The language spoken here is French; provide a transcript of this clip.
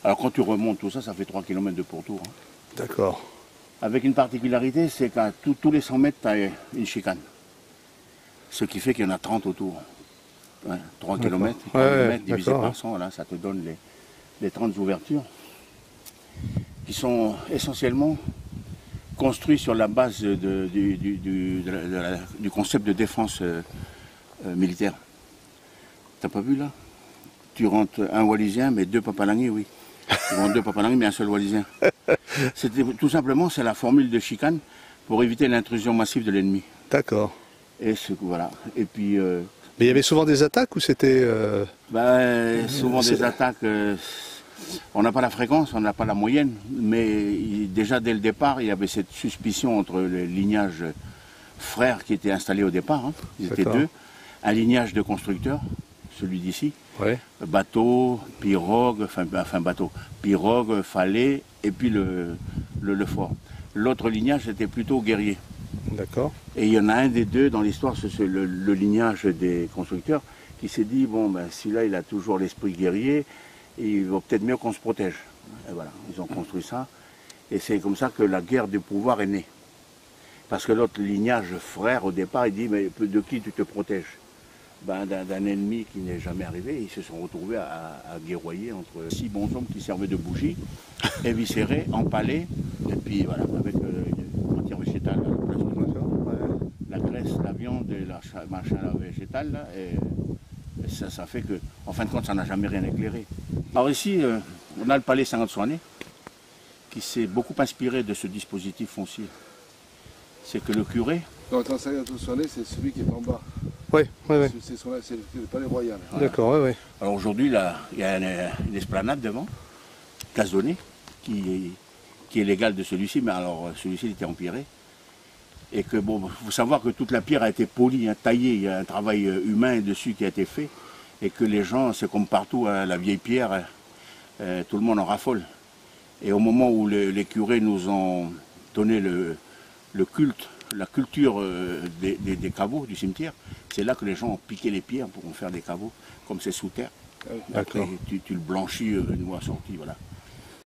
Alors quand tu remontes tout ça, ça fait 3 km de pourtour. Hein. D'accord. Avec une particularité, c'est qu'à tous les 100 mètres, tu as une chicane. Ce qui fait qu'il y en a 30 autour. Ouais, 3 km, 3 mètres divisé par 100, là, ça te donne les 30 ouvertures. Qui sont essentiellement construits sur la base du concept de défense militaire. T'as pas vu là? Tu rentres un Wallisien, mais 2 Papalangis, oui. Tu rentres 2 Papalangis, mais un seul Wallisien. Tout simplement, c'est la formule de chicane pour éviter l'intrusion massive de l'ennemi. D'accord. Et voilà. Et puis. Mais il y avait souvent des attaques ou c'était. Souvent des attaques. On n'a pas la fréquence, on n'a pas la moyenne, mais déjà dès le départ, il y avait cette suspicion entre les lignages frères qui étaient installés au départ. Hein. Ils étaient 2. Un lignage de constructeurs, celui d'ici. Ouais. Bateau, pirogue, pirogue, falais, et puis le fort. L'autre lignage était plutôt guerrier. D'accord. Et il y en a un des 2 dans l'histoire, c'est le lignage des constructeurs, qui s'est dit, bon, ben, celui-là, il a toujours l'esprit guerrier, et il vaut peut-être mieux qu'on se protège. Et voilà, ils ont construit ça. Et c'est comme ça que la guerre du pouvoir est née. Parce que l'autre lignage frère, au départ, il dit, mais de qui tu te protèges? Ben, d'un ennemi qui n'est jamais arrivé. Ils se sont retrouvés à guerroyer entre 6 bonshommes qui servaient de bougies, éviscérés, empalés, et puis voilà, avec une matière végétale à la place du la graisse, la viande et la machin végétal, là, et ça fait que, en fin de compte, ça n'a jamais rien éclairé. Alors ici, on a le palais Saint-Antoine qui s'est beaucoup inspiré de ce dispositif foncier. C'est que le curé... Donc Saint-Antoine, c'est celui qui est en bas. Oui, oui, oui. C'est le palais royal. Voilà. D'accord, oui, oui. Alors aujourd'hui, il y a une esplanade devant, gazonnée, qui est légale de celui-ci, mais alors celui-ci était empiré. Et que bon, il faut savoir que toute la pierre a été polie, hein, taillée, il y a un travail humain dessus qui a été fait, et que les gens, c'est comme partout, hein, la vieille pierre, tout le monde en raffole. Et au moment où les curés nous ont donné le culte, la culture des caveaux du cimetière, c'est là que les gens ont piqué les pierres pour en faire des caveaux, comme c'est sous terre. Après, tu le blanchis une fois sorti, voilà.